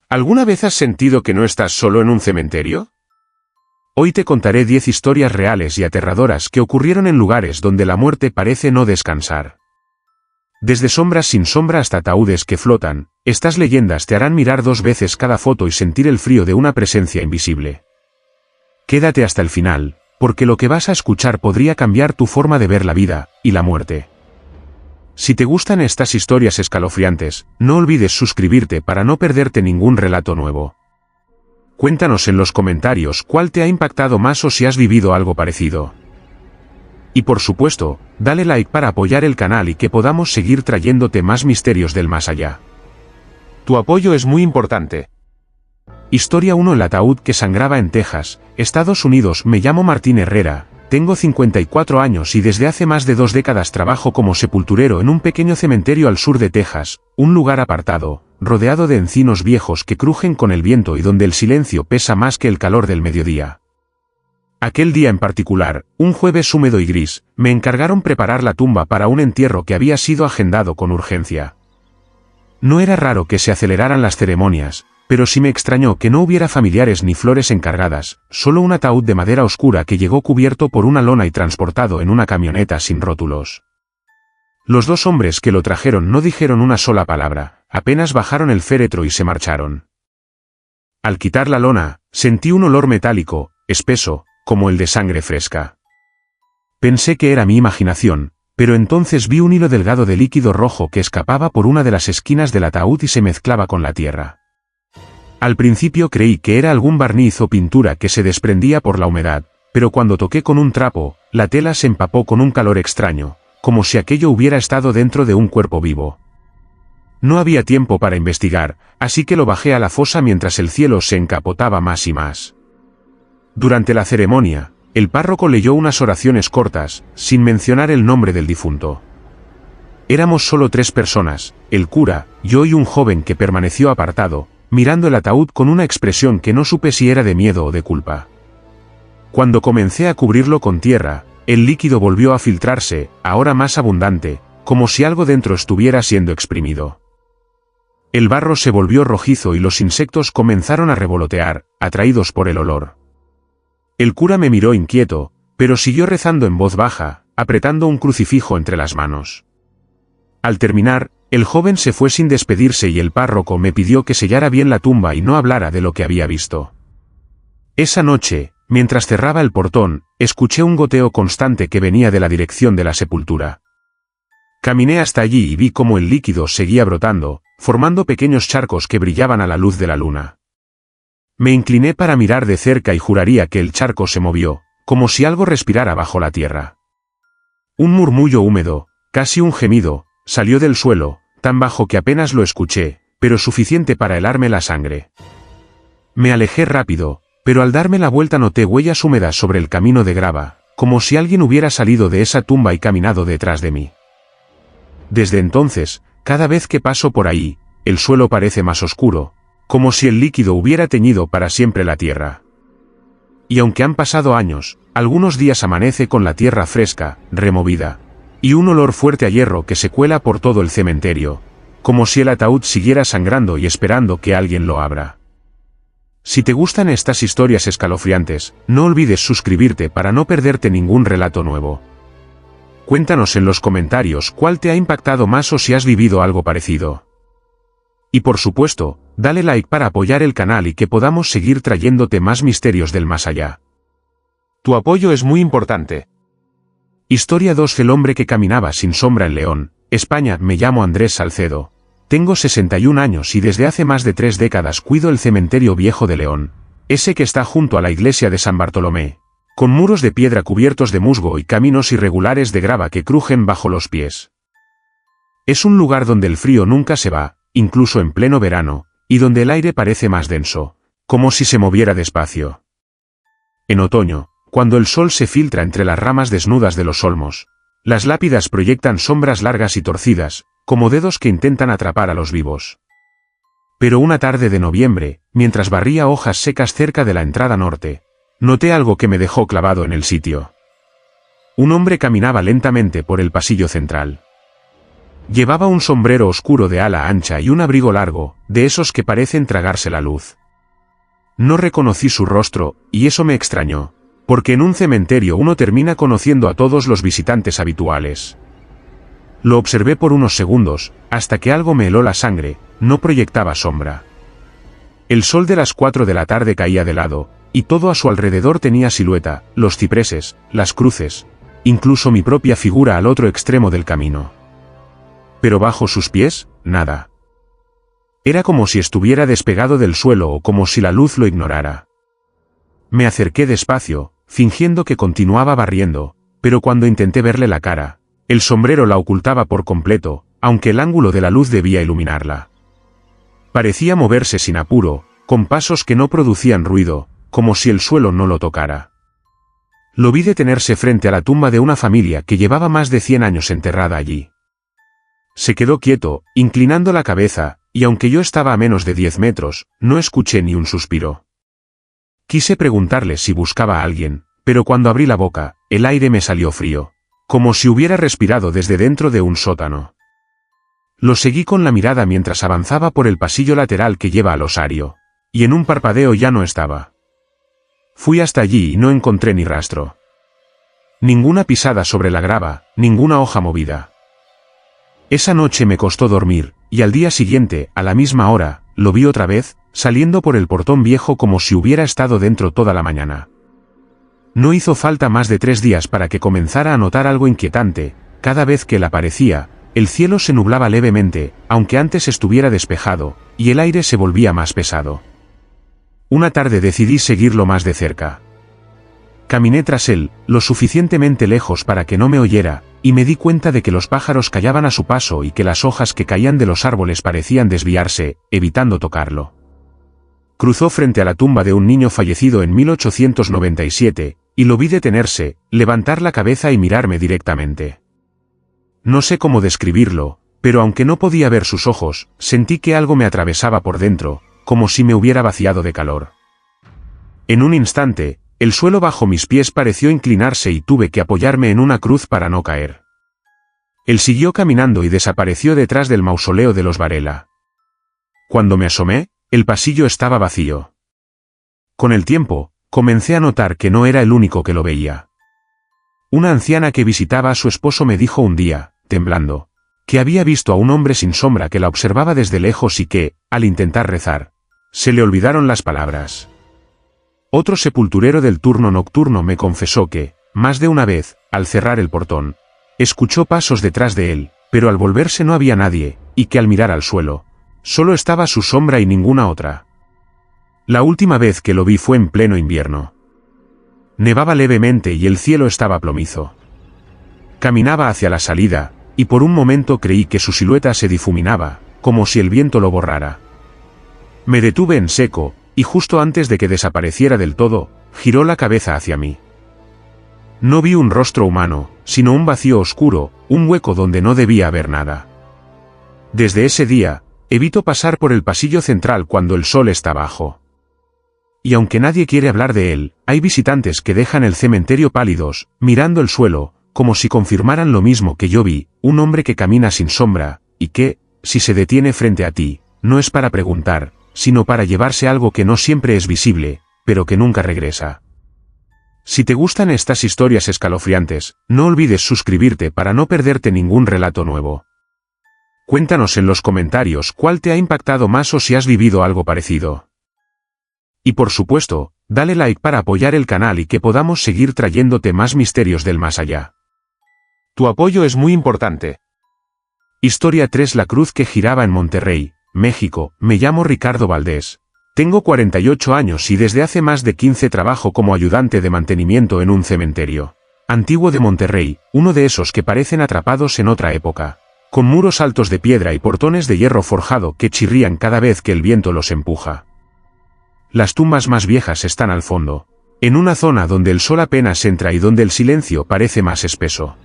¿Alguna vez has sentido que no estás solo en un cementerio? Hoy te contaré 10 historias reales y aterradoras que ocurrieron en lugares donde la muerte parece no descansar. Desde sombras sin sombra hasta ataúdes que flotan, estas leyendas te harán mirar 2 veces cada foto y sentir el frío de una presencia invisible. Quédate hasta el final, porque lo que vas a escuchar podría cambiar tu forma de ver la vida y la muerte. Si te gustan estas historias escalofriantes, no olvides suscribirte para no perderte ningún relato nuevo. Cuéntanos en los comentarios cuál te ha impactado más o si has vivido algo parecido. Y por supuesto, dale like para apoyar el canal y que podamos seguir trayéndote más misterios del más allá. Tu apoyo es muy importante. Historia 1. El ataúd que sangraba en Texas, Estados Unidos. Me llamo Martín Herrera, tengo 54 años y desde hace más de 2 décadas trabajo como sepulturero en un pequeño cementerio al sur de Texas, un lugar apartado, rodeado de encinos viejos que crujen con el viento y donde el silencio pesa más que el calor del mediodía. Aquel día en particular, un jueves húmedo y gris, me encargaron preparar la tumba para un entierro que había sido agendado con urgencia. No era raro que se aceleraran las ceremonias, pero sí me extrañó que no hubiera familiares ni flores encargadas, solo un ataúd de madera oscura que llegó cubierto por una lona y transportado en una camioneta sin rótulos. Los 2 hombres que lo trajeron no dijeron una sola palabra, apenas bajaron el féretro y se marcharon. Al quitar la lona, sentí un olor metálico, espeso, como el de sangre fresca. Pensé que era mi imaginación, pero entonces vi un hilo delgado de líquido rojo que escapaba por una de las esquinas del ataúd y se mezclaba con la tierra. Al principio creí que era algún barniz o pintura que se desprendía por la humedad, pero cuando toqué con un trapo, la tela se empapó con un calor extraño, como si aquello hubiera estado dentro de un cuerpo vivo. No había tiempo para investigar, así que lo bajé a la fosa mientras el cielo se encapotaba más y más. Durante la ceremonia, el párroco leyó unas oraciones cortas, sin mencionar el nombre del difunto. Éramos solo 3 personas, el cura, yo y un joven que permaneció apartado, mirando el ataúd con una expresión que no supe si era de miedo o de culpa. Cuando comencé a cubrirlo con tierra, el líquido volvió a filtrarse, ahora más abundante, como si algo dentro estuviera siendo exprimido. El barro se volvió rojizo y los insectos comenzaron a revolotear, atraídos por el olor. El cura me miró inquieto, pero siguió rezando en voz baja, apretando un crucifijo entre las manos. Al terminar, el joven se fue sin despedirse y el párroco me pidió que sellara bien la tumba y no hablara de lo que había visto. Esa noche, mientras cerraba el portón, escuché un goteo constante que venía de la dirección de la sepultura. Caminé hasta allí y vi cómo el líquido seguía brotando, formando pequeños charcos que brillaban a la luz de la luna. Me incliné para mirar de cerca y juraría que el charco se movió, como si algo respirara bajo la tierra. Un murmullo húmedo, casi un gemido, salió del suelo, tan bajo que apenas lo escuché, pero suficiente para helarme la sangre. Me alejé rápido, pero al darme la vuelta noté huellas húmedas sobre el camino de grava, como si alguien hubiera salido de esa tumba y caminado detrás de mí. Desde entonces, cada vez que paso por ahí, el suelo parece más oscuro, como si el líquido hubiera teñido para siempre la tierra. Y aunque han pasado años, algunos días amanece con la tierra fresca, removida, y un olor fuerte a hierro que se cuela por todo el cementerio, como si el ataúd siguiera sangrando y esperando que alguien lo abra. Si te gustan estas historias escalofriantes, no olvides suscribirte para no perderte ningún relato nuevo. Cuéntanos en los comentarios cuál te ha impactado más o si has vivido algo parecido. Y por supuesto, dale like para apoyar el canal y que podamos seguir trayéndote más misterios del más allá. Tu apoyo es muy importante. Historia 2. El hombre que caminaba sin sombra en León, España. Me llamo Andrés Salcedo. Tengo 61 años y desde hace más de 3 décadas cuido el cementerio viejo de León, ese que está junto a la iglesia de San Bartolomé, con muros de piedra cubiertos de musgo y caminos irregulares de grava que crujen bajo los pies. Es un lugar donde el frío nunca se va, incluso en pleno verano, y donde el aire parece más denso, como si se moviera despacio. En otoño, cuando el sol se filtra entre las ramas desnudas de los olmos, las lápidas proyectan sombras largas y torcidas, como dedos que intentan atrapar a los vivos. Pero una tarde de noviembre, mientras barría hojas secas cerca de la entrada norte, noté algo que me dejó clavado en el sitio. Un hombre caminaba lentamente por el pasillo central. Llevaba un sombrero oscuro de ala ancha y un abrigo largo, de esos que parecen tragarse la luz. No reconocí su rostro, y eso me extrañó, porque en un cementerio uno termina conociendo a todos los visitantes habituales. Lo observé por unos segundos, hasta que algo me heló la sangre, no proyectaba sombra. El sol de las 4 de la tarde caía de lado, y todo a su alrededor tenía silueta, los cipreses, las cruces, incluso mi propia figura al otro extremo del camino. Pero bajo sus pies, nada. Era como si estuviera despegado del suelo o como si la luz lo ignorara. Me acerqué despacio, fingiendo que continuaba barriendo, pero cuando intenté verle la cara, el sombrero la ocultaba por completo, aunque el ángulo de la luz debía iluminarla. Parecía moverse sin apuro, con pasos que no producían ruido, como si el suelo no lo tocara. Lo vi detenerse frente a la tumba de una familia que llevaba más de 100 años enterrada allí. Se quedó quieto, inclinando la cabeza, y aunque yo estaba a menos de 10 metros, no escuché ni un suspiro. Quise preguntarle si buscaba a alguien, pero cuando abrí la boca, el aire me salió frío, como si hubiera respirado desde dentro de un sótano. Lo seguí con la mirada mientras avanzaba por el pasillo lateral que lleva al osario, y en un parpadeo ya no estaba. Fui hasta allí y no encontré ni rastro. Ninguna pisada sobre la grava, ninguna hoja movida. Esa noche me costó dormir, y al día siguiente, a la misma hora, lo vi otra vez, saliendo por el portón viejo como si hubiera estado dentro toda la mañana. No hizo falta más de 3 días para que comenzara a notar algo inquietante. Cada vez que él aparecía, el cielo se nublaba levemente, aunque antes estuviera despejado, y el aire se volvía más pesado. Una tarde decidí seguirlo más de cerca. Caminé tras él, lo suficientemente lejos para que no me oyera, y me di cuenta de que los pájaros callaban a su paso y que las hojas que caían de los árboles parecían desviarse, evitando tocarlo. Cruzó frente a la tumba de un niño fallecido en 1897, y lo vi detenerse, levantar la cabeza y mirarme directamente. No sé cómo describirlo, pero aunque no podía ver sus ojos, sentí que algo me atravesaba por dentro, como si me hubiera vaciado de calor. En un instante, el suelo bajo mis pies pareció inclinarse y tuve que apoyarme en una cruz para no caer. Él siguió caminando y desapareció detrás del mausoleo de los Varela. Cuando me asomé, el pasillo estaba vacío. Con el tiempo, comencé a notar que no era el único que lo veía. Una anciana que visitaba a su esposo me dijo un día, temblando, que había visto a un hombre sin sombra que la observaba desde lejos y que, al intentar rezar, se le olvidaron las palabras. Otro sepulturero del turno nocturno me confesó que, más de una vez, al cerrar el portón, escuchó pasos detrás de él, pero al volverse no había nadie, y que al mirar al suelo, solo estaba su sombra y ninguna otra. La última vez que lo vi fue en pleno invierno. Nevaba levemente y el cielo estaba plomizo. Caminaba hacia la salida, y por un momento creí que su silueta se difuminaba, como si el viento lo borrara. Me detuve en seco, y justo antes de que desapareciera del todo, giró la cabeza hacia mí. No vi un rostro humano, sino un vacío oscuro, un hueco donde no debía haber nada. Desde ese día, evito pasar por el pasillo central cuando el sol está bajo. Y aunque nadie quiere hablar de él, hay visitantes que dejan el cementerio pálidos, mirando el suelo, como si confirmaran lo mismo que yo vi, un hombre que camina sin sombra, y que, si se detiene frente a ti, no es para preguntar, sino para llevarse algo que no siempre es visible, pero que nunca regresa. Si te gustan estas historias escalofriantes, no olvides suscribirte para no perderte ningún relato nuevo. Cuéntanos en los comentarios cuál te ha impactado más o si has vivido algo parecido. Y por supuesto, dale like para apoyar el canal y que podamos seguir trayéndote más misterios del más allá. Tu apoyo es muy importante. Historia 3: La cruz que giraba en Monterrey, México. Me llamo Ricardo Valdés. Tengo 48 años y desde hace más de 15 trabajo como ayudante de mantenimiento en un cementerio antiguo de Monterrey, uno de esos que parecen atrapados en otra época, con muros altos de piedra y portones de hierro forjado que chirrían cada vez que el viento los empuja. Las tumbas más viejas están al fondo, en una zona donde el sol apenas entra y donde el silencio parece más espeso.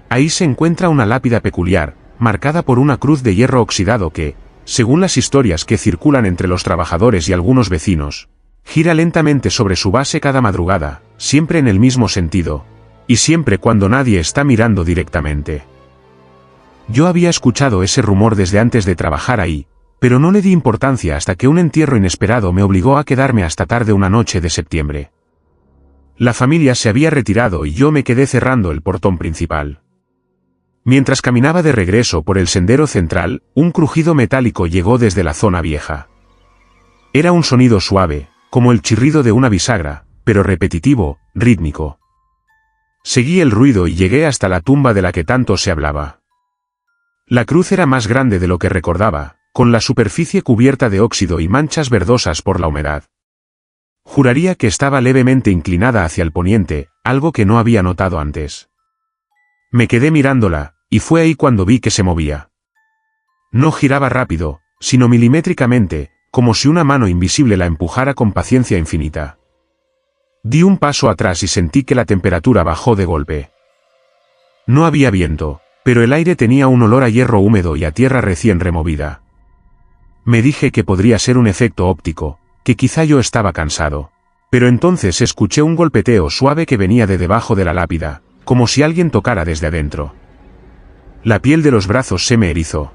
Ahí se encuentra una lápida peculiar, marcada por una cruz de hierro oxidado que, según las historias que circulan entre los trabajadores y algunos vecinos, gira lentamente sobre su base cada madrugada, siempre en el mismo sentido, y siempre cuando nadie está mirando directamente. Yo había escuchado ese rumor desde antes de trabajar ahí, pero no le di importancia hasta que un entierro inesperado me obligó a quedarme hasta tarde una noche de septiembre. La familia se había retirado y yo me quedé cerrando el portón principal. Mientras caminaba de regreso por el sendero central, un crujido metálico llegó desde la zona vieja. Era un sonido suave, como el chirrido de una bisagra, pero repetitivo, rítmico. Seguí el ruido y llegué hasta la tumba de la que tanto se hablaba. La cruz era más grande de lo que recordaba, con la superficie cubierta de óxido y manchas verdosas por la humedad. Juraría que estaba levemente inclinada hacia el poniente, algo que no había notado antes. Me quedé mirándola, y fue ahí cuando vi que se movía. No giraba rápido, sino milimétricamente, como si una mano invisible la empujara con paciencia infinita. Di un paso atrás y sentí que la temperatura bajó de golpe. No había viento, pero el aire tenía un olor a hierro húmedo y a tierra recién removida. Me dije que podría ser un efecto óptico, que quizá yo estaba cansado. Pero entonces escuché un golpeteo suave que venía de debajo de la lápida, como si alguien tocara desde adentro. La piel de los brazos se me erizó.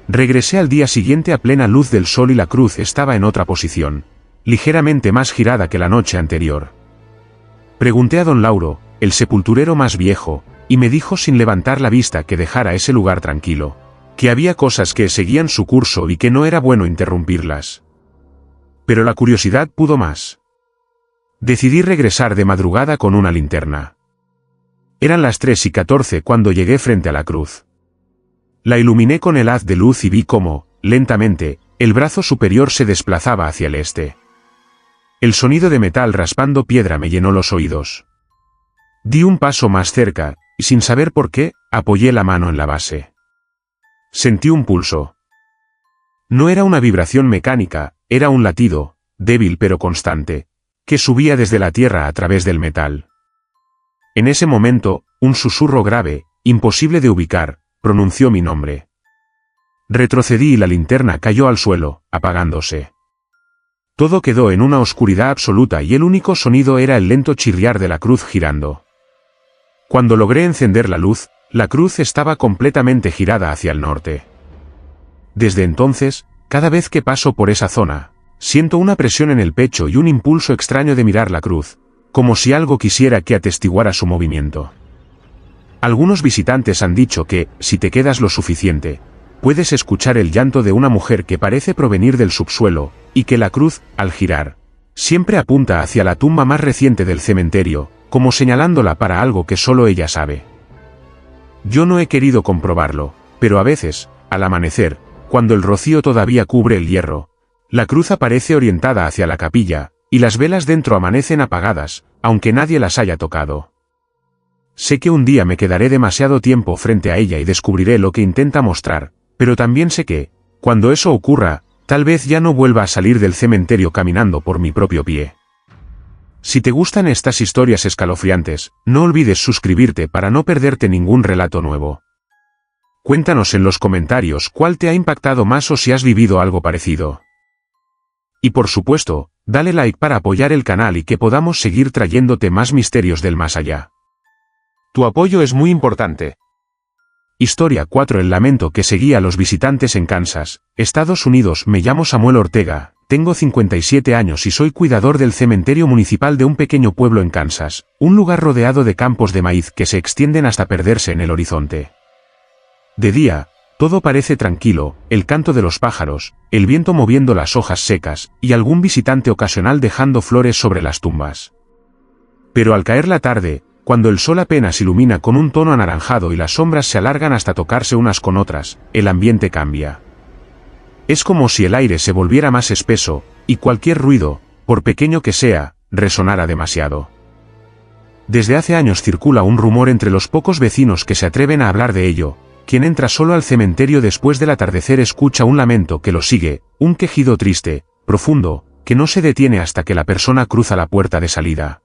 Regresé al día siguiente a plena luz del sol y la cruz estaba en otra posición, ligeramente más girada que la noche anterior. Pregunté a don Lauro, el sepulturero más viejo, y me dijo sin levantar la vista que dejara ese lugar tranquilo, que había cosas que seguían su curso y que no era bueno interrumpirlas. Pero la curiosidad pudo más. Decidí regresar de madrugada con una linterna. Eran las 3:14 cuando llegué frente a la cruz. La iluminé con el haz de luz y vi cómo, lentamente, el brazo superior se desplazaba hacia el este. El sonido de metal raspando piedra me llenó los oídos. Di un paso más cerca, y sin saber por qué, apoyé la mano en la base. Sentí un pulso. No era una vibración mecánica, era un latido, débil pero constante, que subía desde la tierra a través del metal. En ese momento, un susurro grave, imposible de ubicar, pronunció mi nombre. Retrocedí y la linterna cayó al suelo, apagándose. Todo quedó en una oscuridad absoluta y el único sonido era el lento chirriar de la cruz girando. Cuando logré encender la luz, la cruz estaba completamente girada hacia el norte. Desde entonces, cada vez que paso por esa zona, siento una presión en el pecho y un impulso extraño de mirar la cruz, como si algo quisiera que atestiguara su movimiento. Algunos visitantes han dicho que, si te quedas lo suficiente, puedes escuchar el llanto de una mujer que parece provenir del subsuelo, y que la cruz, al girar, siempre apunta hacia la tumba más reciente del cementerio, como señalándola para algo que solo ella sabe. Yo no he querido comprobarlo, pero a veces, al amanecer, cuando el rocío todavía cubre el hierro, la cruz aparece orientada hacia la capilla, y las velas dentro amanecen apagadas, aunque nadie las haya tocado. Sé que un día me quedaré demasiado tiempo frente a ella y descubriré lo que intenta mostrar, pero también sé que, cuando eso ocurra, tal vez ya no vuelva a salir del cementerio caminando por mi propio pie. Si te gustan estas historias escalofriantes, no olvides suscribirte para no perderte ningún relato nuevo. Cuéntanos en los comentarios cuál te ha impactado más o si has vivido algo parecido. Y por supuesto, dale like para apoyar el canal y que podamos seguir trayéndote más misterios del más allá. Tu apoyo es muy importante. Historia 4. El lamento que seguía a los visitantes en Kansas, Estados Unidos. Me llamo Samuel Ortega, tengo 57 años y soy cuidador del cementerio municipal de un pequeño pueblo en Kansas, un lugar rodeado de campos de maíz que se extienden hasta perderse en el horizonte. De día, todo parece tranquilo, el canto de los pájaros, el viento moviendo las hojas secas, y algún visitante ocasional dejando flores sobre las tumbas. Pero al caer la tarde, cuando el sol apenas ilumina con un tono anaranjado y las sombras se alargan hasta tocarse unas con otras, el ambiente cambia. Es como si el aire se volviera más espeso, y cualquier ruido, por pequeño que sea, resonara demasiado. Desde hace años circula un rumor entre los pocos vecinos que se atreven a hablar de ello. Quien entra solo al cementerio después del atardecer escucha un lamento que lo sigue, un quejido triste, profundo, que no se detiene hasta que la persona cruza la puerta de salida.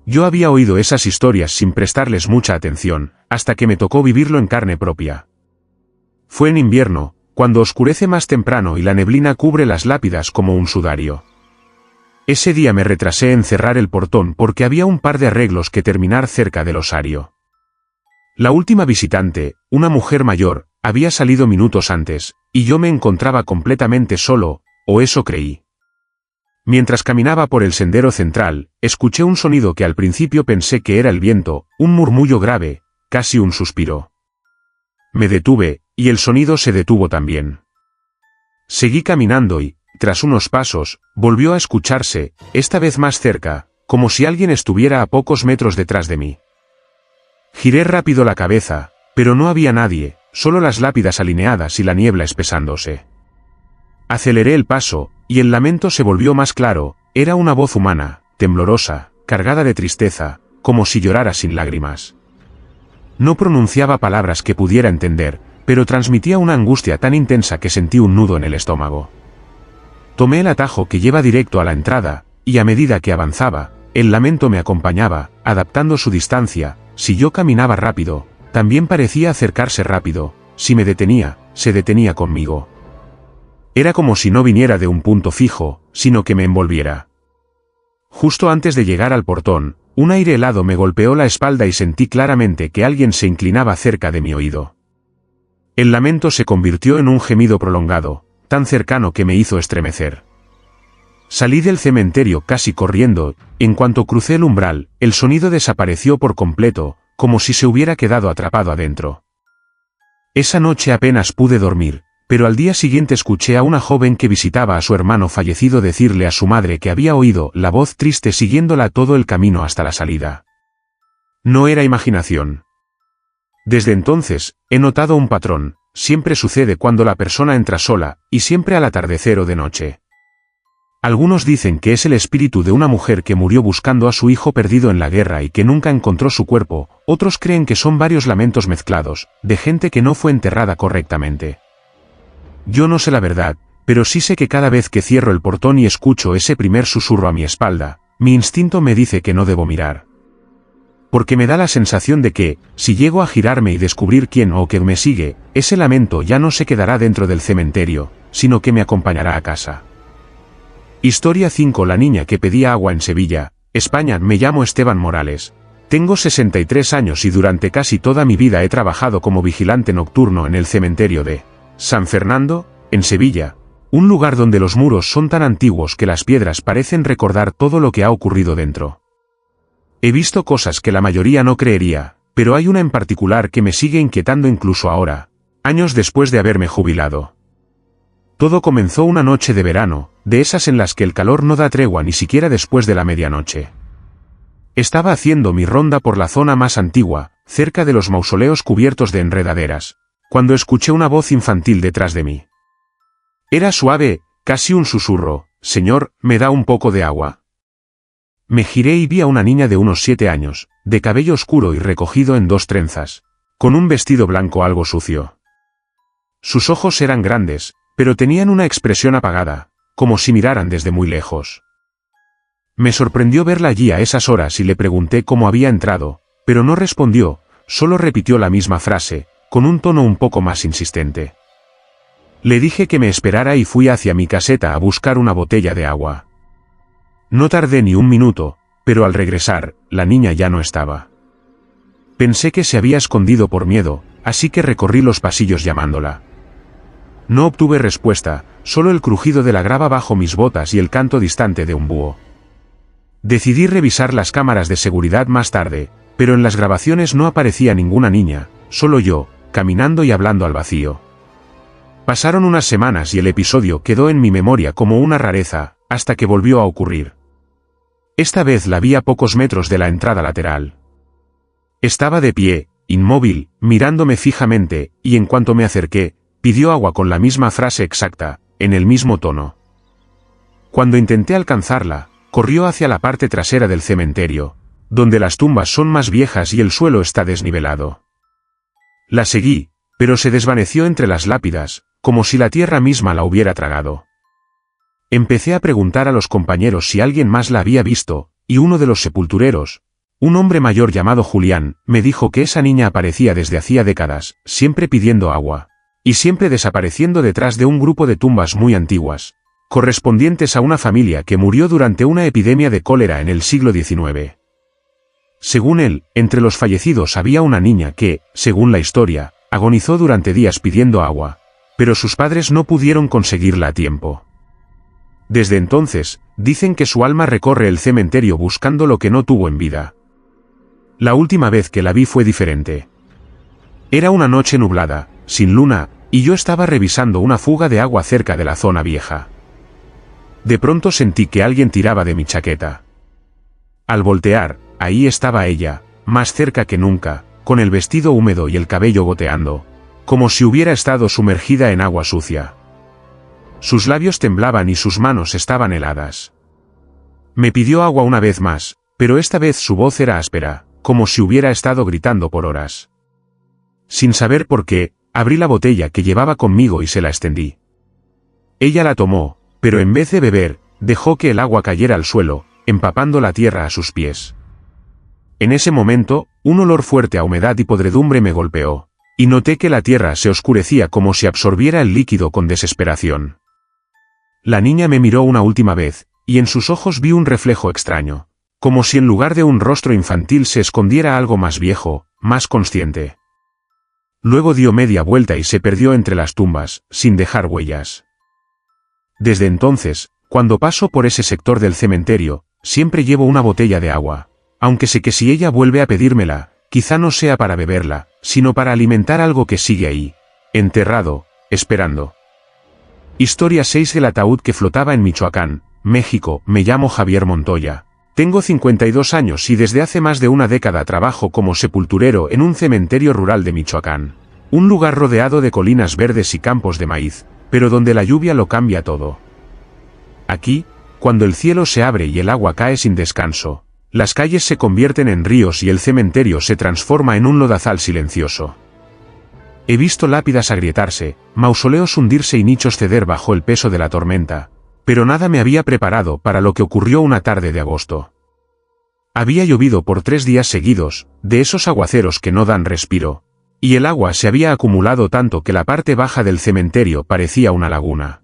Yo había oído esas historias sin prestarles mucha atención, hasta que me tocó vivirlo en carne propia. Fue en invierno, cuando oscurece más temprano y la neblina cubre las lápidas como un sudario. Ese día me retrasé en cerrar el portón porque había un par de arreglos que terminar cerca del osario. La última visitante, una mujer mayor, había salido minutos antes, y yo me encontraba completamente solo, o eso creí. Mientras caminaba por el sendero central, escuché un sonido que al principio pensé que era el viento, un murmullo grave, casi un suspiro. Me detuve, y el sonido se detuvo también. Seguí caminando y, tras unos pasos, volvió a escucharse, esta vez más cerca, como si alguien estuviera a pocos metros detrás de mí. Giré rápido la cabeza, pero no había nadie, solo las lápidas alineadas y la niebla espesándose. Aceleré el paso, y el lamento se volvió más claro, era una voz humana, temblorosa, cargada de tristeza, como si llorara sin lágrimas. No pronunciaba palabras que pudiera entender, pero transmitía una angustia tan intensa que sentí un nudo en el estómago. Tomé el atajo que lleva directo a la entrada, y a medida que avanzaba, el lamento me acompañaba, adaptando su distancia. Si yo caminaba rápido, también parecía acercarse rápido, si me detenía, se detenía conmigo. Era como si no viniera de un punto fijo, sino que me envolviera. Justo antes de llegar al portón, un aire helado me golpeó la espalda y sentí claramente que alguien se inclinaba cerca de mi oído. El lamento se convirtió en un gemido prolongado, tan cercano que me hizo estremecer. Salí del cementerio casi corriendo, en cuanto crucé el umbral, el sonido desapareció por completo, como si se hubiera quedado atrapado adentro. Esa noche apenas pude dormir, pero al día siguiente escuché a una joven que visitaba a su hermano fallecido decirle a su madre que había oído la voz triste siguiéndola todo el camino hasta la salida. No era imaginación. Desde entonces, he notado un patrón, siempre sucede cuando la persona entra sola, y siempre al atardecer o de noche. Algunos dicen que es el espíritu de una mujer que murió buscando a su hijo perdido en la guerra y que nunca encontró su cuerpo, otros creen que son varios lamentos mezclados, de gente que no fue enterrada correctamente. Yo no sé la verdad, pero sí sé que cada vez que cierro el portón y escucho ese primer susurro a mi espalda, mi instinto me dice que no debo mirar. Porque me da la sensación de que, si llego a girarme y descubrir quién o qué me sigue, ese lamento ya no se quedará dentro del cementerio, sino que me acompañará a casa. Historia 5. La niña que pedía agua en Sevilla, España. Me llamo Esteban Morales. Tengo 63 años y durante casi toda mi vida he trabajado como vigilante nocturno en el cementerio de San Fernando, en Sevilla, un lugar donde los muros son tan antiguos que las piedras parecen recordar todo lo que ha ocurrido dentro. He visto cosas que la mayoría no creería, pero hay una en particular que me sigue inquietando incluso ahora, años después de haberme jubilado. Todo comenzó una noche de verano, de esas en las que el calor no da tregua ni siquiera después de la medianoche. Estaba haciendo mi ronda por la zona más antigua, cerca de los mausoleos cubiertos de enredaderas, cuando escuché una voz infantil detrás de mí. Era suave, casi un susurro: «Señor, ¿me da un poco de agua?». Me giré y vi a una niña de unos 7 años, de cabello oscuro y recogido en 2 trenzas, con un vestido blanco algo sucio. Sus ojos eran grandes, pero tenían una expresión apagada, como si miraran desde muy lejos. Me sorprendió verla allí a esas horas y le pregunté cómo había entrado, pero no respondió, solo repitió la misma frase, con un tono un poco más insistente. Le dije que me esperara y fui hacia mi caseta a buscar una botella de agua. No tardé ni un minuto, pero al regresar, la niña ya no estaba. Pensé que se había escondido por miedo, así que recorrí los pasillos llamándola. No obtuve respuesta, solo el crujido de la grava bajo mis botas y el canto distante de un búho. Decidí revisar las cámaras de seguridad más tarde, pero en las grabaciones no aparecía ninguna niña, solo yo, caminando y hablando al vacío. Pasaron unas semanas y el episodio quedó en mi memoria como una rareza, hasta que volvió a ocurrir. Esta vez la vi a pocos metros de la entrada lateral. Estaba de pie, inmóvil, mirándome fijamente, y en cuanto me acerqué, pidió agua con la misma frase exacta, en el mismo tono. Cuando intenté alcanzarla, corrió hacia la parte trasera del cementerio, donde las tumbas son más viejas y el suelo está desnivelado. La seguí, pero se desvaneció entre las lápidas, como si la tierra misma la hubiera tragado. Empecé a preguntar a los compañeros si alguien más la había visto, y uno de los sepultureros, un hombre mayor llamado Julián, me dijo que esa niña aparecía desde hacía décadas, siempre pidiendo agua, y siempre desapareciendo detrás de un grupo de tumbas muy antiguas, correspondientes a una familia que murió durante una epidemia de cólera en el siglo XIX. Según él, entre los fallecidos había una niña que, según la historia, agonizó durante días pidiendo agua, pero sus padres no pudieron conseguirla a tiempo. Desde entonces, dicen que su alma recorre el cementerio buscando lo que no tuvo en vida. La última vez que la vi fue diferente. Era una noche nublada, sin luna, y yo estaba revisando una fuga de agua cerca de la zona vieja. De pronto sentí que alguien tiraba de mi chaqueta. Al voltear, ahí estaba ella, más cerca que nunca, con el vestido húmedo y el cabello goteando, como si hubiera estado sumergida en agua sucia. Sus labios temblaban y sus manos estaban heladas. Me pidió agua una vez más, pero esta vez su voz era áspera, como si hubiera estado gritando por horas. Sin saber por qué, abrí la botella que llevaba conmigo y se la extendí. Ella la tomó, pero en vez de beber, dejó que el agua cayera al suelo, empapando la tierra a sus pies. En ese momento, un olor fuerte a humedad y podredumbre me golpeó, y noté que la tierra se oscurecía como si absorbiera el líquido con desesperación. La niña me miró una última vez, y en sus ojos vi un reflejo extraño, como si en lugar de un rostro infantil se escondiera algo más viejo, más consciente. Luego dio media vuelta y se perdió entre las tumbas, sin dejar huellas. Desde entonces, cuando paso por ese sector del cementerio, siempre llevo una botella de agua, aunque sé que si ella vuelve a pedírmela, quizá no sea para beberla, sino para alimentar algo que sigue ahí, enterrado, esperando. Historia 6. El ataúd que flotaba en Michoacán, México. Me llamo Javier Montoya. Tengo 52 años y desde hace más de una década trabajo como sepulturero en un cementerio rural de Michoacán. Un lugar rodeado de colinas verdes y campos de maíz, pero donde la lluvia lo cambia todo. Aquí, cuando el cielo se abre y el agua cae sin descanso, las calles se convierten en ríos y el cementerio se transforma en un lodazal silencioso. He visto lápidas agrietarse, mausoleos hundirse y nichos ceder bajo el peso de la tormenta, pero nada me había preparado para lo que ocurrió una tarde de agosto. Había llovido por 3 días seguidos, de esos aguaceros que no dan respiro, y el agua se había acumulado tanto que la parte baja del cementerio parecía una laguna.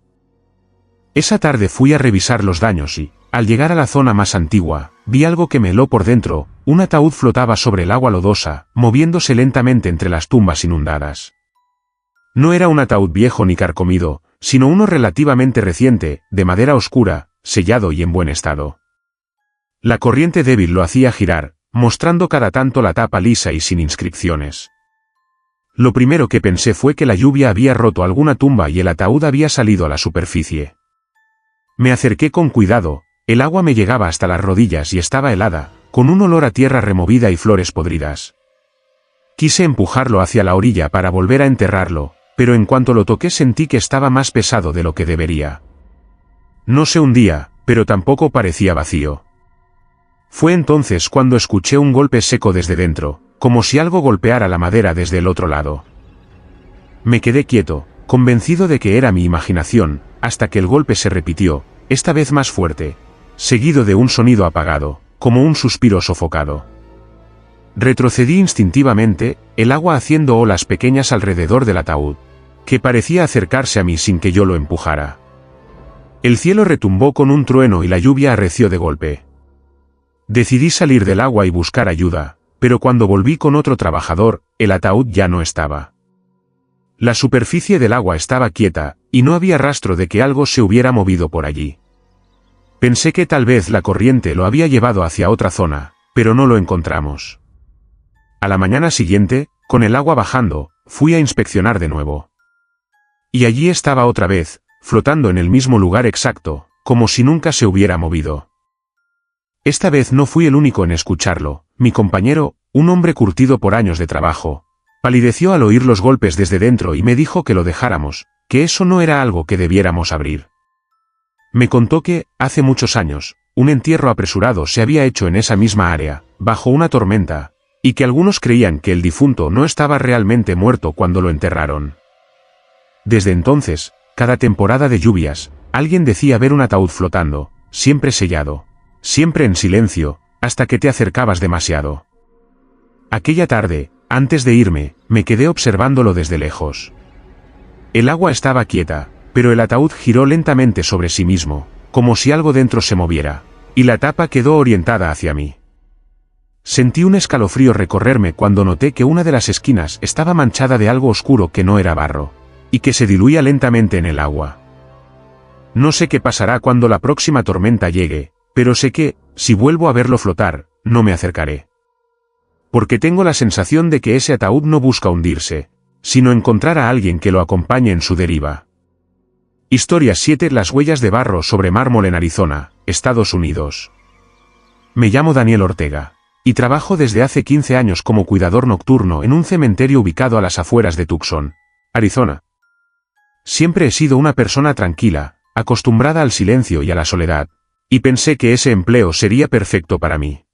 Esa tarde fui a revisar los daños y, al llegar a la zona más antigua, vi algo que me heló por dentro. Un ataúd flotaba sobre el agua lodosa, moviéndose lentamente entre las tumbas inundadas. No era un ataúd viejo ni carcomido, sino uno relativamente reciente, de madera oscura, sellado y en buen estado. La corriente débil lo hacía girar, mostrando cada tanto la tapa lisa y sin inscripciones. Lo primero que pensé fue que la lluvia había roto alguna tumba y el ataúd había salido a la superficie. Me acerqué con cuidado. El agua me llegaba hasta las rodillas y estaba helada, con un olor a tierra removida y flores podridas. Quise empujarlo hacia la orilla para volver a enterrarlo, pero en cuanto lo toqué sentí que estaba más pesado de lo que debería. No se hundía, pero tampoco parecía vacío. Fue entonces cuando escuché un golpe seco desde dentro, como si algo golpeara la madera desde el otro lado. Me quedé quieto, convencido de que era mi imaginación, hasta que el golpe se repitió, esta vez más fuerte, seguido de un sonido apagado, como un suspiro sofocado. Retrocedí instintivamente, el agua haciendo olas pequeñas alrededor del ataúd, que parecía acercarse a mí sin que yo lo empujara. El cielo retumbó con un trueno y la lluvia arreció de golpe. Decidí salir del agua y buscar ayuda, pero cuando volví con otro trabajador, el ataúd ya no estaba. La superficie del agua estaba quieta, y no había rastro de que algo se hubiera movido por allí. Pensé que tal vez la corriente lo había llevado hacia otra zona, pero no lo encontramos. A la mañana siguiente, con el agua bajando, fui a inspeccionar de nuevo. Y allí estaba otra vez, flotando en el mismo lugar exacto, como si nunca se hubiera movido. Esta vez no fui el único en escucharlo. Mi compañero, un hombre curtido por años de trabajo, palideció al oír los golpes desde dentro y me dijo que lo dejáramos, que eso no era algo que debiéramos abrir. Me contó que, hace muchos años, un entierro apresurado se había hecho en esa misma área, bajo una tormenta, y que algunos creían que el difunto no estaba realmente muerto cuando lo enterraron. Desde entonces, cada temporada de lluvias, alguien decía ver un ataúd flotando, siempre sellado, siempre en silencio, hasta que te acercabas demasiado. Aquella tarde, antes de irme, me quedé observándolo desde lejos. El agua estaba quieta, pero el ataúd giró lentamente sobre sí mismo, como si algo dentro se moviera, y la tapa quedó orientada hacia mí. Sentí un escalofrío recorrerme cuando noté que una de las esquinas estaba manchada de algo oscuro que no era barro, y que se diluía lentamente en el agua. No sé qué pasará cuando la próxima tormenta llegue, pero sé que, si vuelvo a verlo flotar, no me acercaré. Porque tengo la sensación de que ese ataúd no busca hundirse, sino encontrar a alguien que lo acompañe en su deriva. Historia 7. Las huellas de barro sobre mármol en Arizona, Estados Unidos. Me llamo Daniel Ortega, y trabajo desde hace 15 años como cuidador nocturno en un cementerio ubicado a las afueras de Tucson, Arizona. Siempre he sido una persona tranquila, acostumbrada al silencio y a la soledad, y pensé que ese empleo sería perfecto para mí.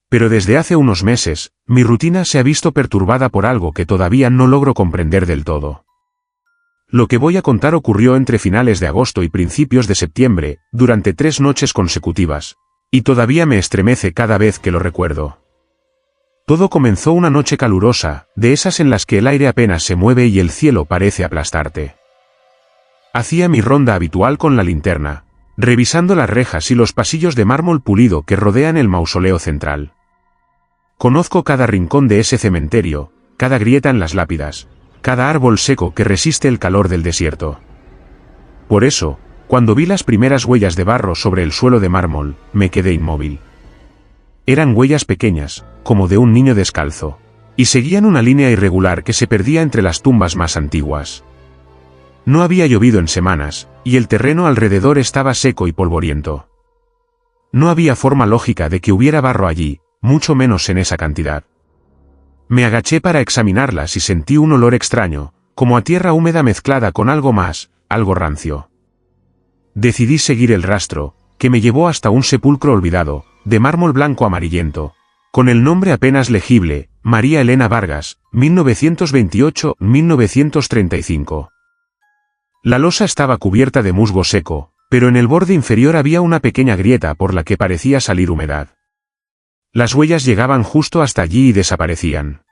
Pero desde hace unos meses, mi rutina se ha visto perturbada por algo que todavía no logro comprender del todo. Lo que voy a contar ocurrió entre finales de agosto y principios de septiembre, durante 3 noches consecutivas, y todavía me estremece cada vez que lo recuerdo. Todo comenzó una noche calurosa, de esas en las que el aire apenas se mueve y el cielo parece aplastarte. Hacía mi ronda habitual con la linterna, revisando las rejas y los pasillos de mármol pulido que rodean el mausoleo central. Conozco cada rincón de ese cementerio, cada grieta en las lápidas, cada árbol seco que resiste el calor del desierto. Por eso, cuando vi las primeras huellas de barro sobre el suelo de mármol, me quedé inmóvil. Eran huellas pequeñas, como de un niño descalzo, y seguían una línea irregular que se perdía entre las tumbas más antiguas. No había llovido en semanas, y el terreno alrededor estaba seco y polvoriento. No había forma lógica de que hubiera barro allí, mucho menos en esa cantidad. Me agaché para examinarlas y sentí un olor extraño, como a tierra húmeda mezclada con algo más, algo rancio. Decidí seguir el rastro, que me llevó hasta un sepulcro olvidado, de mármol blanco amarillento, con el nombre apenas legible, María Elena Vargas, 1928-1935. La losa estaba cubierta de musgo seco, pero en el borde inferior había una pequeña grieta por la que parecía salir humedad. Las huellas llegaban justo hasta allí y desaparecían.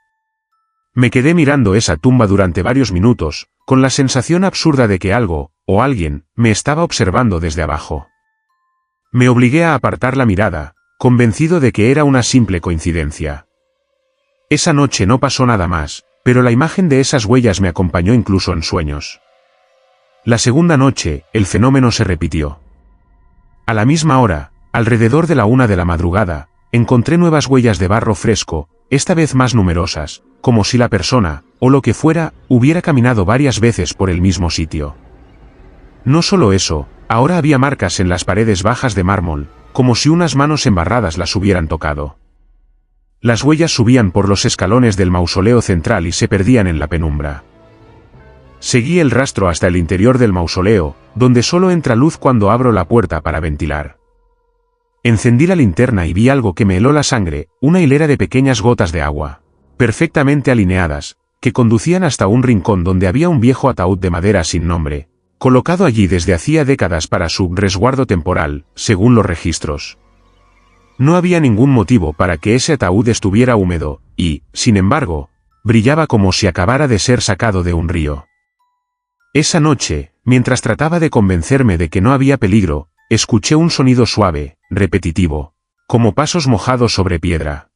Me quedé mirando esa tumba durante varios minutos, con la sensación absurda de que algo, o alguien, me estaba observando desde abajo. Me obligué a apartar la mirada, convencido de que era una simple coincidencia. Esa noche no pasó nada más, pero la imagen de esas huellas me acompañó incluso en sueños. La segunda noche, el fenómeno se repitió. A la misma hora, alrededor de la 1 de la madrugada, encontré nuevas huellas de barro fresco, esta vez más numerosas, como si la persona, o lo que fuera, hubiera caminado varias veces por el mismo sitio. No solo eso, ahora había marcas en las paredes bajas de mármol, como si unas manos embarradas las hubieran tocado. Las huellas subían por los escalones del mausoleo central y se perdían en la penumbra. Seguí el rastro hasta el interior del mausoleo, donde solo entra luz cuando abro la puerta para ventilar. Encendí la linterna y vi algo que me heló la sangre, una hilera de pequeñas gotas de agua, perfectamente alineadas, que conducían hasta un rincón donde había un viejo ataúd de madera sin nombre, colocado allí desde hacía décadas para su resguardo temporal, según los registros. No había ningún motivo para que ese ataúd estuviera húmedo, y, sin embargo, brillaba como si acabara de ser sacado de un río. Esa noche, mientras trataba de convencerme de que no había peligro, escuché un sonido suave, repetitivo, como pasos mojados sobre piedra.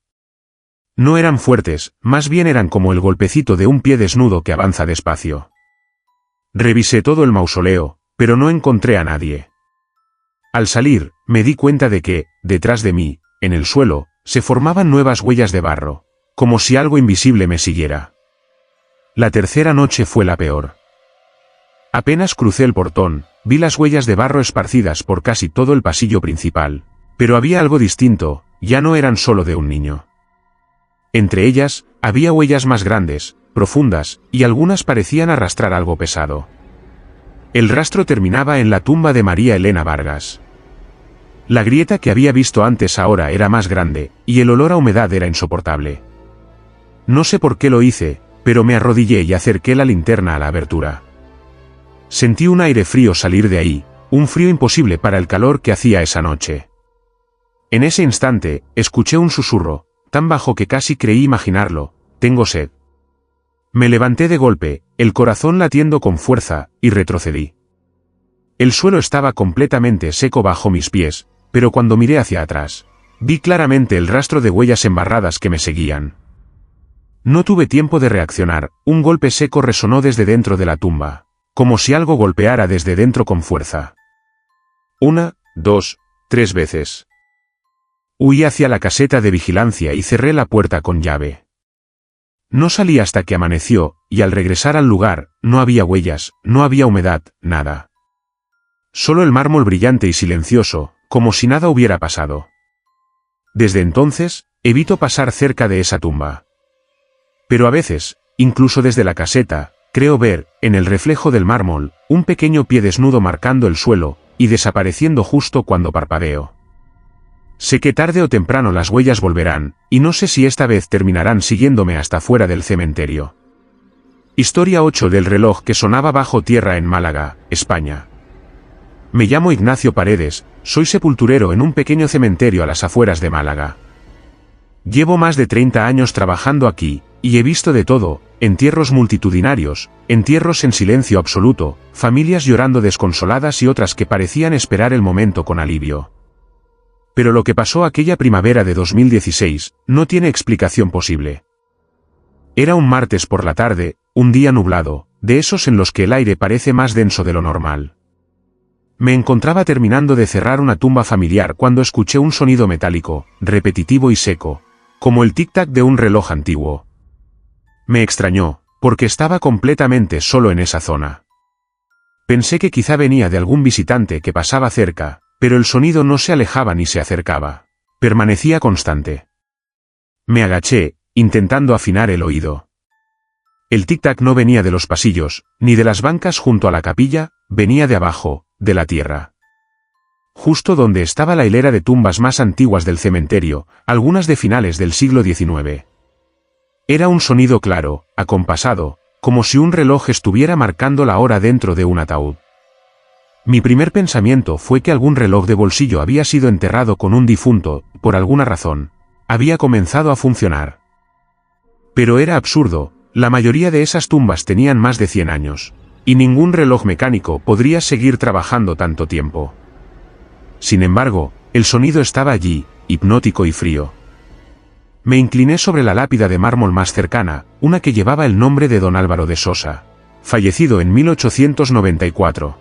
No eran fuertes, más bien eran como el golpecito de un pie desnudo que avanza despacio. Revisé todo el mausoleo, pero no encontré a nadie. Al salir, me di cuenta de que, detrás de mí, en el suelo, se formaban nuevas huellas de barro, como si algo invisible me siguiera. La tercera noche fue la peor. Apenas crucé el portón, vi las huellas de barro esparcidas por casi todo el pasillo principal, pero había algo distinto, ya no eran solo de un niño. Entre ellas, había huellas más grandes, profundas, y algunas parecían arrastrar algo pesado. El rastro terminaba en la tumba de María Elena Vargas. La grieta que había visto antes ahora era más grande, y el olor a humedad era insoportable. No sé por qué lo hice, pero me arrodillé y acerqué la linterna a la abertura. Sentí un aire frío salir de ahí, un frío imposible para el calor que hacía esa noche. En ese instante, escuché un susurro, tan bajo que casi creí imaginarlo: «Tengo sed». Me levanté de golpe, el corazón latiendo con fuerza, y retrocedí. El suelo estaba completamente seco bajo mis pies, pero cuando miré hacia atrás, Vi claramente el rastro de huellas embarradas que me seguían. No tuve tiempo de reaccionar, un golpe seco resonó desde dentro de la tumba, como si algo golpeara desde dentro con fuerza. 1, 2, 3 veces. Huí hacia la caseta de vigilancia y cerré la puerta con llave. No salí hasta que amaneció, y al regresar al lugar, no había huellas, no había humedad, nada. Solo el mármol brillante y silencioso, como si nada hubiera pasado. Desde entonces, evito pasar cerca de esa tumba. Pero a veces, incluso desde la caseta, creo ver, en el reflejo del mármol, un pequeño pie desnudo marcando el suelo, y desapareciendo justo cuando parpadeo. Sé que tarde o temprano las huellas volverán, y no sé si esta vez terminarán siguiéndome hasta fuera del cementerio. Historia 8 del reloj que sonaba bajo tierra en Málaga, España. Me llamo Ignacio Paredes, soy sepulturero en un pequeño cementerio a las afueras de Málaga. Llevo más de 30 años trabajando aquí, y he visto de todo, entierros multitudinarios, entierros en silencio absoluto, familias llorando desconsoladas y otras que parecían esperar el momento con alivio. Pero lo que pasó aquella primavera de 2016, no tiene explicación posible. Era un martes por la tarde, un día nublado, de esos en los que el aire parece más denso de lo normal. Me encontraba terminando de cerrar una tumba familiar cuando escuché un sonido metálico, repetitivo y seco, como el tic-tac de un reloj antiguo. Me extrañó, porque estaba completamente solo en esa zona. Pensé que quizá venía de algún visitante que pasaba cerca, pero el sonido no se alejaba ni se acercaba. Permanecía constante. Me agaché, intentando afinar el oído. El tic-tac no venía de los pasillos, ni de las bancas junto a la capilla, venía de abajo, de la tierra. Justo donde estaba la hilera de tumbas más antiguas del cementerio, algunas de finales del siglo XIX. Era un sonido claro, acompasado, como si un reloj estuviera marcando la hora dentro de un ataúd. Mi primer pensamiento fue que algún reloj de bolsillo había sido enterrado con un difunto, por alguna razón. Había comenzado a funcionar. Pero era absurdo, la mayoría de esas tumbas tenían más de 100 años, y ningún reloj mecánico podría seguir trabajando tanto tiempo. Sin embargo, el sonido estaba allí, hipnótico y frío. Me incliné sobre la lápida de mármol más cercana, una que llevaba el nombre de don Álvaro de Sosa, fallecido en 1894.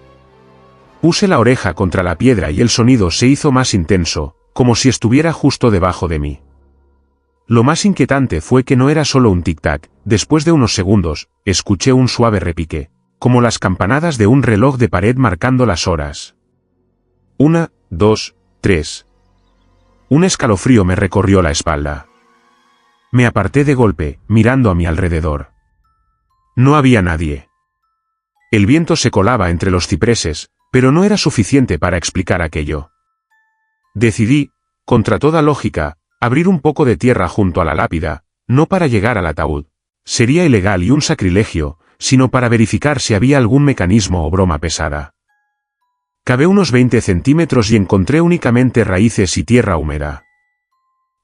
Puse la oreja contra la piedra y el sonido se hizo más intenso, como si estuviera justo debajo de mí. Lo más inquietante fue que no era solo un tic-tac, después de unos segundos, escuché un suave repique, como las campanadas de un reloj de pared marcando las horas. 1, 2, 3. Un escalofrío me recorrió la espalda. Me aparté de golpe, mirando a mi alrededor. No había nadie. El viento se colaba entre los cipreses, pero no era suficiente para explicar aquello. Decidí, contra toda lógica, abrir un poco de tierra junto a la lápida, no para llegar al ataúd. Sería ilegal y un sacrilegio, sino para verificar si había algún mecanismo o broma pesada. Cavé unos 20 centímetros y encontré únicamente raíces y tierra húmeda.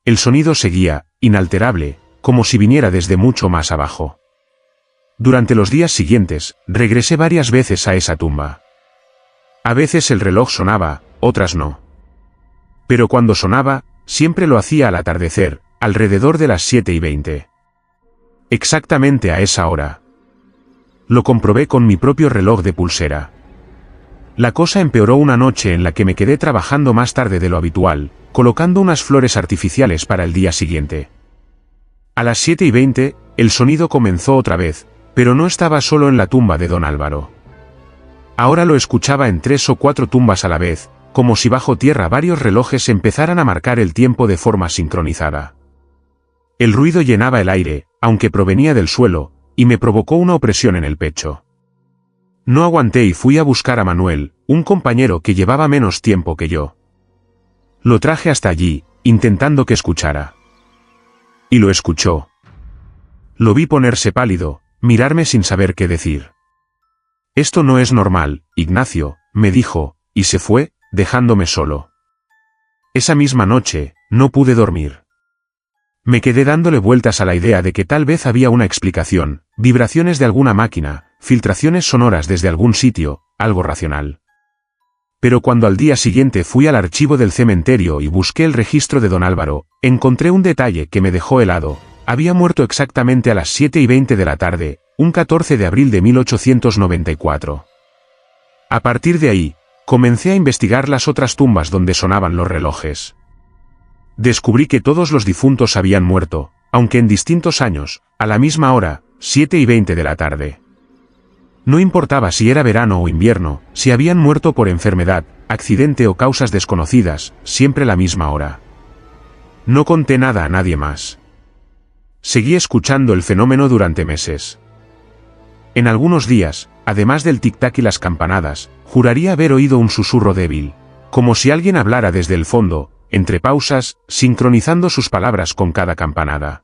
El sonido seguía, inalterable, como si viniera desde mucho más abajo. Durante los días siguientes, regresé varias veces a esa tumba. A veces el reloj sonaba, otras no. Pero cuando sonaba, siempre lo hacía al atardecer, alrededor de las 7:20. Exactamente a esa hora. Lo comprobé con mi propio reloj de pulsera. La cosa empeoró una noche en la que me quedé trabajando más tarde de lo habitual, colocando unas flores artificiales para el día siguiente. A las 7:20, el sonido comenzó otra vez, pero no estaba solo en la tumba de don Álvaro. Ahora lo escuchaba en 3 o 4 tumbas a la vez, como si bajo tierra varios relojes empezaran a marcar el tiempo de forma sincronizada. El ruido llenaba el aire, aunque provenía del suelo, y me provocó una opresión en el pecho. No aguanté y fui a buscar a Manuel, un compañero que llevaba menos tiempo que yo. Lo traje hasta allí, intentando que escuchara. Y lo escuchó. Lo vi ponerse pálido, mirarme sin saber qué decir. Esto no es normal, Ignacio, me dijo, y se fue, dejándome solo. Esa misma noche, no pude dormir. Me quedé dándole vueltas a la idea de que tal vez había una explicación, vibraciones de alguna máquina, filtraciones sonoras desde algún sitio, algo racional. Pero cuando al día siguiente fui al archivo del cementerio y busqué el registro de don Álvaro, encontré un detalle que me dejó helado. Había muerto exactamente a las 7:20 de la tarde, un 14 de abril de 1894. A partir de ahí, comencé a investigar las otras tumbas donde sonaban los relojes. Descubrí que todos los difuntos habían muerto, aunque en distintos años, a la misma hora, 7:20 de la tarde. No importaba si era verano o invierno, si habían muerto por enfermedad, accidente o causas desconocidas, siempre a la misma hora. No conté nada a nadie más. Seguí escuchando el fenómeno durante meses. En algunos días, además del tic-tac y las campanadas, juraría haber oído un susurro débil, como si alguien hablara desde el fondo, entre pausas, sincronizando sus palabras con cada campanada.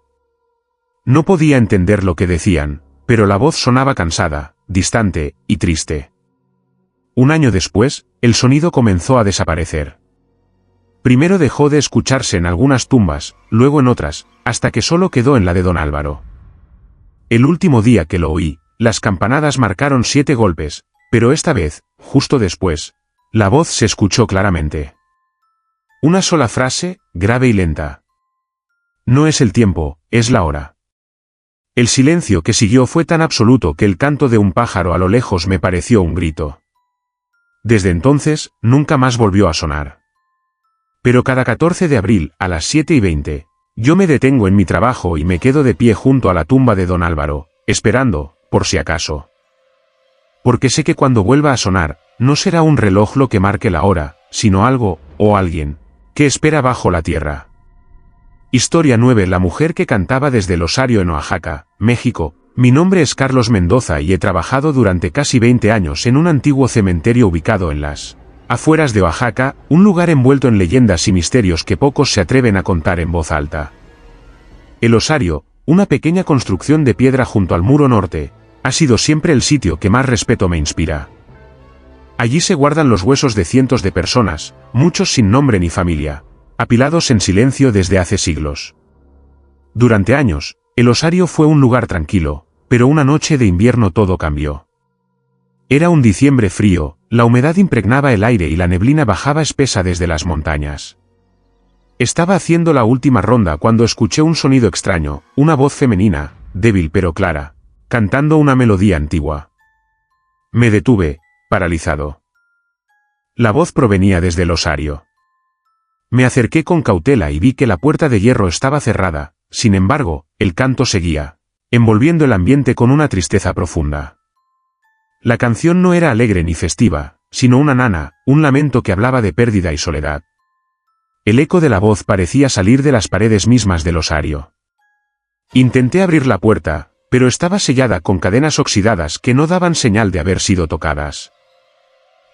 No podía entender lo que decían, pero la voz sonaba cansada, distante y triste. Un año después, el sonido comenzó a desaparecer. Primero dejó de escucharse en algunas tumbas, luego en otras, hasta que solo quedó en la de don Álvaro. El último día que lo oí, las campanadas marcaron 7 golpes, pero esta vez, justo después, la voz se escuchó claramente. Una sola frase, grave y lenta. No es el tiempo, es la hora. El silencio que siguió fue tan absoluto que el canto de un pájaro a lo lejos me pareció un grito. Desde entonces, nunca más volvió a sonar. Pero cada 14 de abril, a las 7:20, yo me detengo en mi trabajo y me quedo de pie junto a la tumba de don Álvaro, esperando, por si acaso. Porque sé que cuando vuelva a sonar, no será un reloj lo que marque la hora, sino algo, o alguien, que espera bajo la tierra. Historia 9. La mujer que cantaba desde el Osario en Oaxaca, México. Mi nombre es Carlos Mendoza y he trabajado durante casi 20 años en un antiguo cementerio ubicado en las afueras de Oaxaca, un lugar envuelto en leyendas y misterios que pocos se atreven a contar en voz alta. El Osario, una pequeña construcción de piedra junto al muro norte, ha sido siempre el sitio que más respeto me inspira. Allí se guardan los huesos de cientos de personas, muchos sin nombre ni familia, apilados en silencio desde hace siglos. Durante años, el Osario fue un lugar tranquilo, pero una noche de invierno todo cambió. Era un diciembre frío, la humedad impregnaba el aire y la neblina bajaba espesa desde las montañas. Estaba haciendo la última ronda cuando escuché un sonido extraño, una voz femenina, débil pero clara, cantando una melodía antigua. Me detuve, paralizado. La voz provenía desde el Osario. Me acerqué con cautela y vi que la puerta de hierro estaba cerrada, sin embargo, el canto seguía, envolviendo el ambiente con una tristeza profunda. La canción no era alegre ni festiva, sino una nana, un lamento que hablaba de pérdida y soledad. El eco de la voz parecía salir de las paredes mismas del Osario. Intenté abrir la puerta, pero estaba sellada con cadenas oxidadas que no daban señal de haber sido tocadas.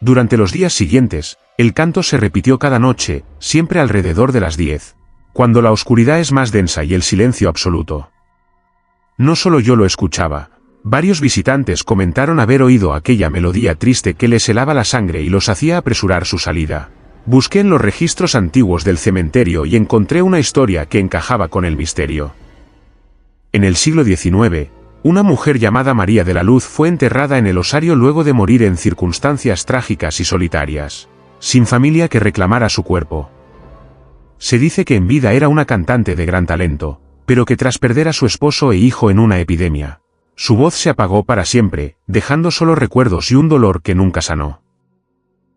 Durante los días siguientes, el canto se repitió cada noche, siempre alrededor de las 10, cuando la oscuridad es más densa y el silencio absoluto. No solo yo lo escuchaba, varios visitantes comentaron haber oído aquella melodía triste que les helaba la sangre y los hacía apresurar su salida. Busqué en los registros antiguos del cementerio y encontré una historia que encajaba con el misterio. En el siglo XIX, una mujer llamada María de la Luz fue enterrada en el Osario luego de morir en circunstancias trágicas y solitarias, sin familia que reclamara su cuerpo. Se dice que en vida era una cantante de gran talento, pero que tras perder a su esposo e hijo en una epidemia, su voz se apagó para siempre, dejando solo recuerdos y un dolor que nunca sanó.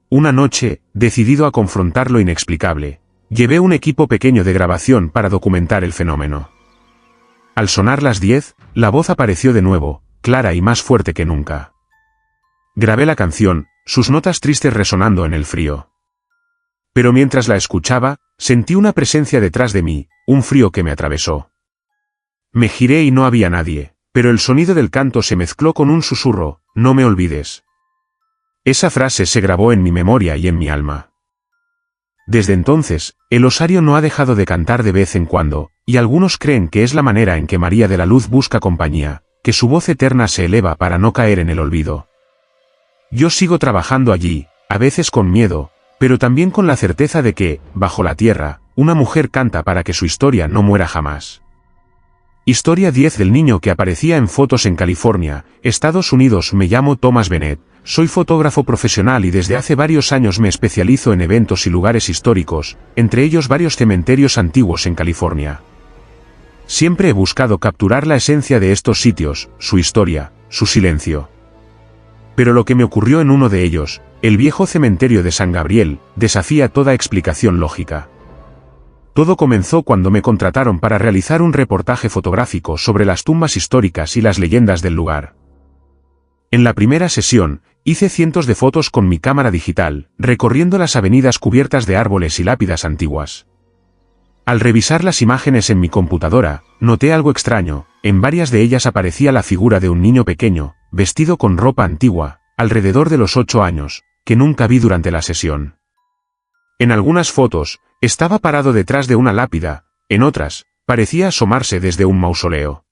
Una noche, decidido a confrontar lo inexplicable, llevé un equipo pequeño de grabación para documentar el fenómeno. Al sonar las 10, la voz apareció de nuevo, clara y más fuerte que nunca. Grabé la canción, sus notas tristes resonando en el frío. Pero mientras la escuchaba, sentí una presencia detrás de mí, un frío que me atravesó. Me giré y no había nadie, pero el sonido del canto se mezcló con un susurro, no me olvides. Esa frase se grabó en mi memoria y en mi alma. Desde entonces, el Osario no ha dejado de cantar de vez en cuando, y algunos creen que es la manera en que María de la Luz busca compañía, que su voz eterna se eleva para no caer en el olvido. Yo sigo trabajando allí, a veces con miedo, pero también con la certeza de que, bajo la tierra, una mujer canta para que su historia no muera jamás. Historia 10 del niño que aparecía en fotos en California, Estados Unidos. Me llamo Thomas Bennett, soy fotógrafo profesional y desde hace varios años me especializo en eventos y lugares históricos, entre ellos varios cementerios antiguos en California. Siempre he buscado capturar la esencia de estos sitios, su historia, su silencio. Pero lo que me ocurrió en uno de ellos, el viejo cementerio de San Gabriel, desafía toda explicación lógica. Todo comenzó cuando me contrataron para realizar un reportaje fotográfico sobre las tumbas históricas y las leyendas del lugar. En la primera sesión, hice cientos de fotos con mi cámara digital, recorriendo las avenidas cubiertas de árboles y lápidas antiguas. Al revisar las imágenes en mi computadora, noté algo extraño. En varias de ellas aparecía la figura de un niño pequeño, vestido con ropa antigua, alrededor de los 8 años, que nunca vi durante la sesión. En algunas fotos, estaba parado detrás de una lápida, en otras, parecía asomarse desde un mausoleo.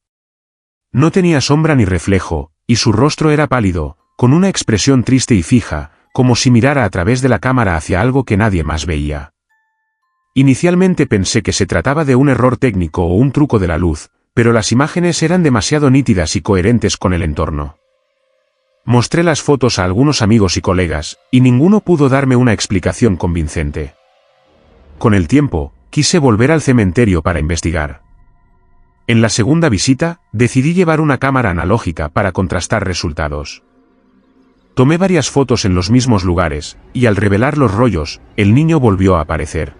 No tenía sombra ni reflejo, y su rostro era pálido, con una expresión triste y fija, como si mirara a través de la cámara hacia algo que nadie más veía. Inicialmente pensé que se trataba de un error técnico o un truco de la luz, pero las imágenes eran demasiado nítidas y coherentes con el entorno. Mostré las fotos a algunos amigos y colegas, y ninguno pudo darme una explicación convincente. Con el tiempo, quise volver al cementerio para investigar. En la segunda visita, decidí llevar una cámara analógica para contrastar resultados. Tomé varias fotos en los mismos lugares, y al revelar los rollos, el niño volvió a aparecer.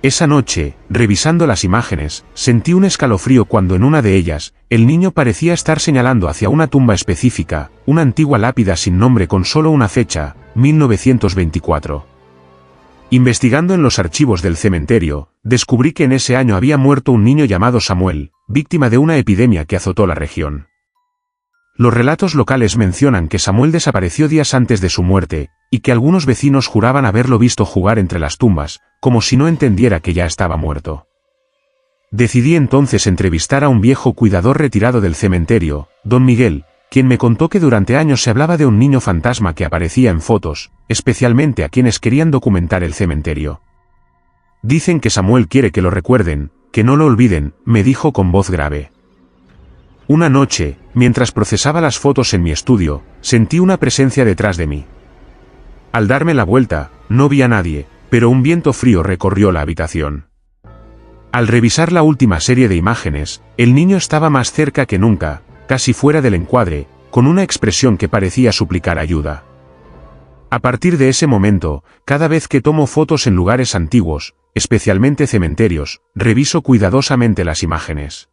Esa noche, revisando las imágenes, sentí un escalofrío cuando en una de ellas, el niño parecía estar señalando hacia una tumba específica, una antigua lápida sin nombre con solo una fecha, 1924. Investigando en los archivos del cementerio, descubrí que en ese año había muerto un niño llamado Samuel, víctima de una epidemia que azotó la región. Los relatos locales mencionan que Samuel desapareció días antes de su muerte, y que algunos vecinos juraban haberlo visto jugar entre las tumbas, como si no entendiera que ya estaba muerto. Decidí entonces entrevistar a un viejo cuidador retirado del cementerio, don Miguel, quien me contó que durante años se hablaba de un niño fantasma que aparecía en fotos, especialmente a quienes querían documentar el cementerio. Dicen que Samuel quiere que lo recuerden, que no lo olviden, me dijo con voz grave. Una noche, mientras procesaba las fotos en mi estudio, sentí una presencia detrás de mí. Al darme la vuelta, no vi a nadie, pero un viento frío recorrió la habitación. Al revisar la última serie de imágenes, el niño estaba más cerca que nunca, casi fuera del encuadre, con una expresión que parecía suplicar ayuda. A partir de ese momento, cada vez que tomo fotos en lugares antiguos, especialmente cementerios, reviso cuidadosamente las imágenes.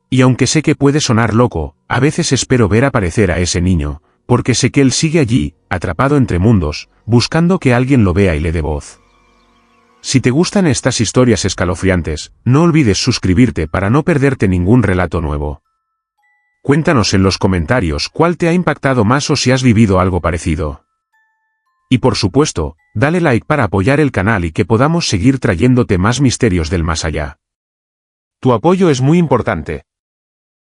Y aunque sé que puede sonar loco, a veces espero ver aparecer a ese niño, porque sé que él sigue allí, atrapado entre mundos, buscando que alguien lo vea y le dé voz. Si te gustan estas historias escalofriantes, no olvides suscribirte para no perderte ningún relato nuevo. Cuéntanos en los comentarios cuál te ha impactado más o si has vivido algo parecido. Y por supuesto, dale like para apoyar el canal y que podamos seguir trayéndote más misterios del más allá. Tu apoyo es muy importante.